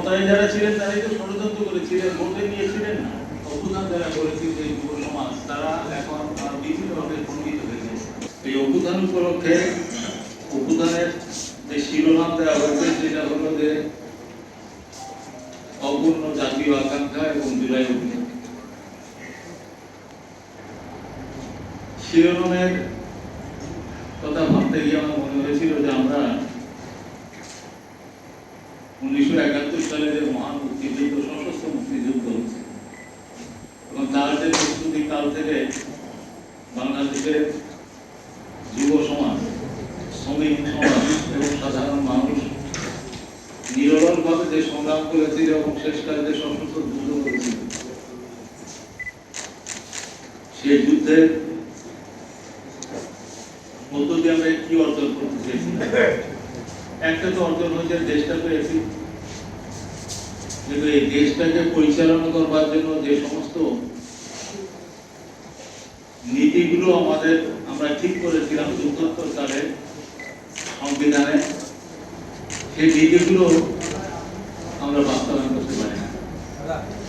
ক্ষমতায় যারা ছিলেন তারাই তো ষড়যন্ত্র করেছিলেন, ভোটে নিয়েছিলেন না। অভ্যুত্থান যারা করেছিল যে যুব সমাজ, তারা এখন বিভিন্নভাবে খণ্ডিত হয়ে গেছে। এই অভ্যুত্থান উপলক্ষে অভ্যুত্থানের যে শিরোনাম দেওয়া হয়েছে সেটা হলো যে অপূর্ণ জাতীয় আকাঙ্ক্ষা এবং জুলাই অভিযান। শিরোনামের কথা ভাবতে গিয়ে আমার মনে হয়েছিল যে আমরা 1971 সালে যে মহান মুক্তিযুদ্ধ, সশস্ত্র মুক্তিযুদ্ধ হচ্ছে এবং তার যে প্রস্তুতি কাল থেকে বাংলাদেশের যুব সমাজ, শ্রমিক সমাজ এবং সাধারণ মানুষ নিরলসভাবে যে সংগ্রাম করেছিল এবং শেষকালে যে সশস্ত্র যুদ্ধ করেছিল, সেই যুদ্ধের মধ্য দিয়ে আমরা কি অর্জন করতে চেয়েছি? একটা তো অর্জন হয়েছে, দেশটা পেয়েছি, কিন্তু এই দেশটাকে পরিচালনা করবার জন্য যে সমস্ত নীতিগুলো আমরা ঠিক করেছিলাম যুদ্ধোত্তরকালে সংবিধানে, সেই নীতিগুলো আমরা বাস্তবায়ন করতে পারি না।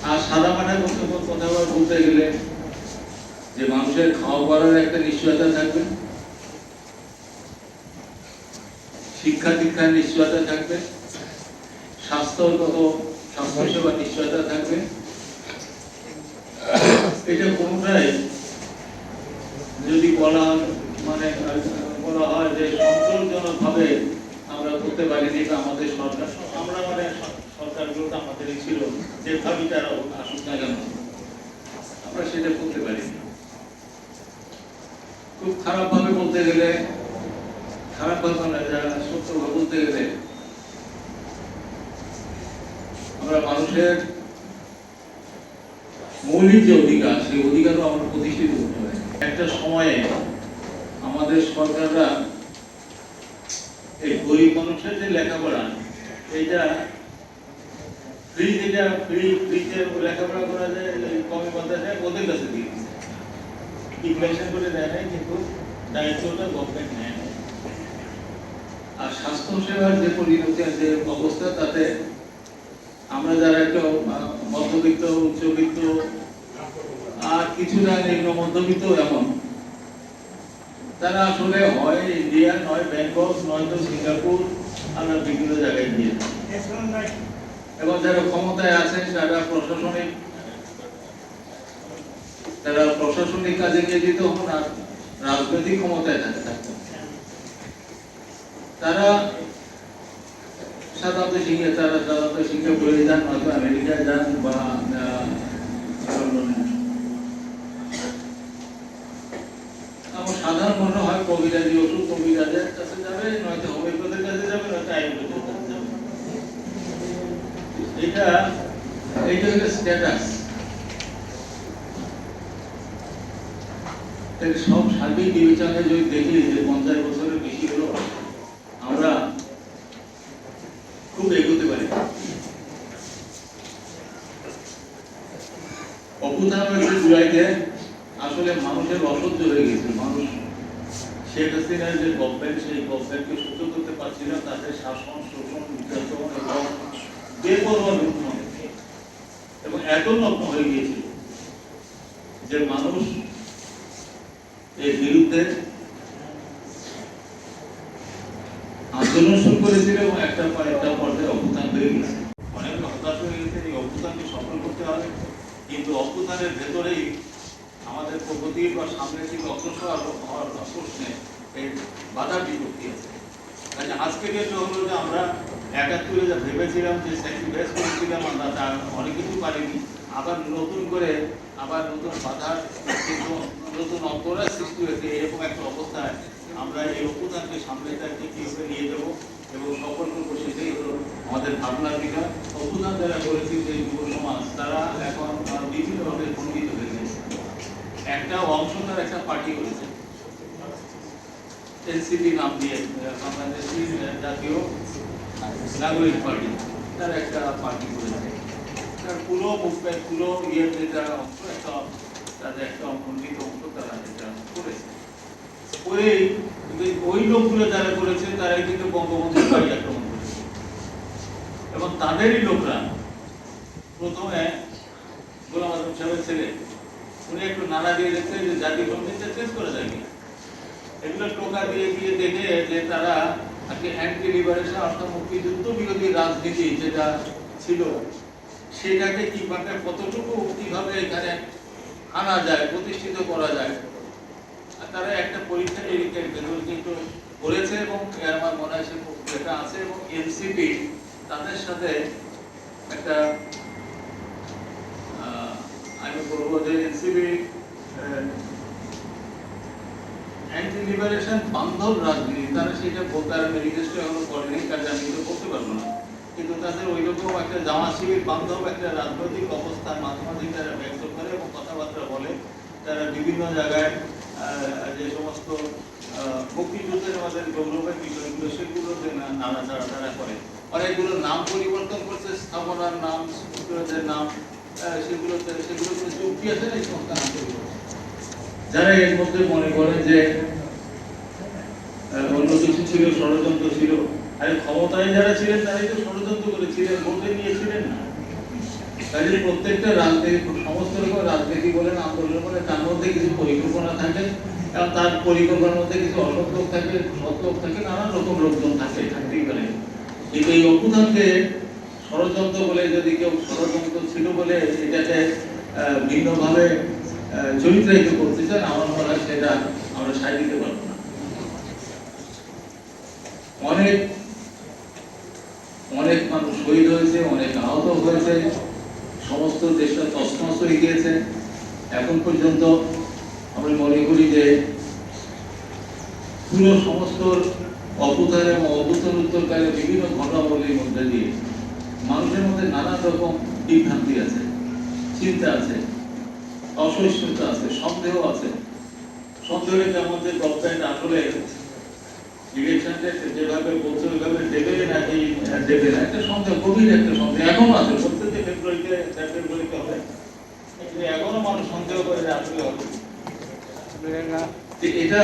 আর সাদা মাঠে কথা বলতে গেলে যে মানুষের খাওয়া পড়ার একটা নিশ্চয়তা থাকবে, শিক্ষা দীক্ষার নিশ্চয়তা থাকবে, স্বাস্থ্যগত স্বাস্থ্যসেবার নিশ্চয়তা থাকবে, এটা কোনটাই যদি বলা হয় যে সন্তোষজনক ভাবে আমরা করতে পারিনি, বা আমাদের সরকারগুলো তো আমাদেরই ছিল, যেভাবেই তারা আসুক না কেন আমরা সেটা করতে পারিনি। খুব খারাপ ভাবে বলতে গেলে, খারাপ ভাবে না, যারা সত্য বলতে গেলে আমরা মানুষের মৌলিক যে অধিকার, সেই অধিকারও আমরা প্রতিষ্ঠিত করতে পারি। একটা সময়ে আমাদের সরকাররা এই গরিব মানুষের যে লেখাপড়া, এইটা ফ্রিতে লেখাপড়া করা যায়, কমে বাধা যায়, ওদের কাছে দিয়ে ইনভেশন করে দেয় নাই, কিন্তু দায়িত্বটা গভর্নমেন্ট নেয়। আর স্বাস্থ্য সেবার যে পরিণতি, যে অবস্থা, তাতে আমরা যারা একটা মধ্যবিত্ত, উচ্চবিত্ত আর কিছুটা নিম্ন মধ্যবিত্ত, এমন তারা আসলে হয় ইন্ডিয়া, নয় ব্যাংকক, নয়তো সিঙ্গাপুর, আমরা বিভিন্ন জায়গায় গিয়ে, এবং যারা ক্ষমতায় আছেন তারা প্রশাসনিক কাজে নিয়োজিত হন আর রাজনৈতিক ক্ষমতায় থাকতেন। তারা সাধারণত সিঙ্গাপুরে যান, নয়তো আমেরিকায় যান, বা আমার সাধারণ মনে হয় কবিরাজি ওষুধ, কবিরাজের কাছে যাবে, নয়তো হোমিওপ্যাথির কাছে যাবে, নয়তো আয়ুর্বেদের কাছে যাবে। এইটা হলো স্ট্যাটাস। সব সার্বিক বিবেচনায় যদি দেখি যে 50 বছরের বেশি হলো আমরা খুব এগোতে পারি। অভ্যুত্থান হয়েছে জুলাইতে, আসলে মানুষের অসহ্য হয়ে গেছে। মানুষ শেখ হাসিনার যে গভর্নমেন্ট, সেই গভর্নমেন্টকে সহ্য করতে পারছিল। তাদের শাসন, শোষণ, নির্যাতন এবং বেপরোয়া লুণ্ঠন এবং এত নগ্ন হয়ে গিয়েছিল যে মানুষ এর বিরুদ্ধে আন্দোলন শুরু করেছিল এবং একটা পর একটা পর্যায়ে অভ্যুত্থান হয়ে গেছে। অনেক হতাশ হয়ে গেছে। এই অভ্যুত্থানকে সফল করতে হবে, কিন্তু অভ্যুত্থানের ভেতরেই আমাদের প্রগতির বা সামনের দিকে অগ্রসর হওয়ার প্রশ্নে এই বাধা বিপত্তি আছে। কাজে আজকে যেটা হলো যে আমরা 71-এ যা ভেবেছিলাম, যে স্যাক্রিফাইস করেছিলাম, আমরা তার অনেক কিছু পারিনি। আবার নতুন বাধার, নতুন অন্তরায় সৃষ্টি হয়েছে। এরকম একটা অবস্থায় আমরা এই অভ্যুত্থানকে সামনে তাকে কীভাবে নিয়ে যাবো এবং সফল করবো, সেটাই হলো আমাদের ভাবনার বিষয়। অভ্যুত্থান যারা করেছে যে যুব সমাজ, তারা এখন বিভিন্নভাবে খণ্ডিত হয়ে গেছে। একটা অংশ তার একটা পার্টি করেছে, এনসিপি নাম দিয়ে, বাংলাদেশের জাতীয় নাগরিক পার্টি, তার একটা পার্টি করেছে। তার পুরো মুভমেন্ট, পুরো যেটা অংশ, তাদের একটা খণ্ডিত অংশ তারা এটা করেছে। ওই লোকগুলো যারা করেছে, তারাই কিন্তু বঙ্গবন্ধুর বাড়ি আক্রমণ করেছে। এবং এবং তাদেরই লোকরা প্রথমে গোলাম আজম সাহেবের ছেলে উনি একটু নাড়া দিয়ে দেখতে যে জাতীয় সঙ্গীতটা চেঞ্জ করে দেয় কিনা। এগুলো টোকা দিয়ে গিয়ে দেখে যে তারা আজকে অ্যান্টি লিবারেশন অর্থাৎ মুক্তিযুদ্ধ বিরোধী রাজনীতি যেটা ছিল সেটাকে কিভাবে কতটুকু কিভাবে এখানে আনা যায়, প্রতিষ্ঠিত করা যায়। আর তারা একটা পরীক্ষা নিরীক্ষার ভেতর কিন্তু করেছে এবং আমার মনে হয় যেটা আছে এবং এনসিপি তাদের সাথে একটা আমি বলবো যে এনসিপি অ্যান্টি লিবারেশন বান্ধব রাজনীতি তারা সেটা তারা নির্দিষ্ট এখনো করেনি, কাজে আমি তো বলতে পারবো না। কিন্তু তাদের ওই রকম একটা জামাত শিবির বান্ধব একটা রাজনৈতিক অবস্থান মাঝে মাঝে তারা ব্যক্ত করে এবং কথাবার্তা বলে। তারা বিভিন্ন জায়গায় যে সমস্ত মুক্তিযুদ্ধের আমাদের গৌরবের বিষয়গুলো সেগুলোতে নাড়াচাড়া তারা করে। অনেকগুলো নাম পরিবর্তন করছে, স্থাপনার নাম, নাম, সেগুলোতে চুক্তি আছে না, এই সমস্ত নাম পরিবর্তন। যারা এর মধ্যে মনে করেন যে অন্য কিছু ছিল, ষড়যন্ত্র ছিল, আরে ক্ষমতায় যারা ছিলেন তারাই তো ষড়যন্ত্র করেছিলেন, ভোটে নিয়েছিলেন না। কাজে প্রত্যেকটা রাজনীতি, সমস্ত রকম রাজনীতি বলেন, আন্দোলন বলেন, তার মধ্যে কিছু পরিকল্পনা থাকে এবং তার পরিকল্পনার মধ্যে কিছু অসৎ লোক থাকে, সৎ লোক থাকে, নানান রকম লোকজন থাকে, থাকতেই পারে। কিন্তু এই অভ্যুত্থানকে ষড়যন্ত্র বলে যদি কেউ ষড়যন্ত্র ছিল বলে এটাকে ভিন্নভাবে চরিত্রায়িত করতে চান, আমার মনে হয় সেটা আমরা সায় দিতে পারবো না। অনেক অনেক মানুষ শহীদ হয়েছে, অনেক আহত হয়েছে, সমস্ত দেশটা তছনছ হয়ে গিয়েছে। এখন পর্যন্ত আমরা মনে করি যে পুরো সমস্ত অভ্যুত্থান এবং অভ্যুত্থান উত্তরকালে বিভিন্ন ঘটনাবলীর মধ্যে দিয়ে মানুষের মধ্যে নানা রকম বিভ্রান্তি আছে, চিন্তা আছে, অসহিষ্ণুতা আছে, সন্দেহ আছে। সন্দেহের যেমন যে গভর্নমেন্ট আসলে ইলেকশনটা যেভাবে বলছে ওইভাবে দেবে নাকি দেবে না, একটা সন্দেহ, গভীর একটা সন্দেহ এখনো আছে। বলতে যে ফেব্রুয়ারিতে হবে, কিন্তু এখনো মানুষ সন্দেহ করে যে আসলে হবে। এটা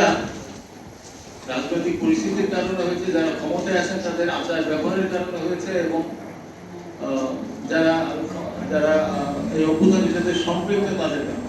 রাজনৈতিক পরিস্থিতির কারণে হয়েছে, যারা ক্ষমতায় আছেন তাদের আচার ব্যবহারের কারণে হয়েছে এবং যারা যারা এই অভ্যুত্থানের সাথে সম্পৃক্ত তাদের কারণে।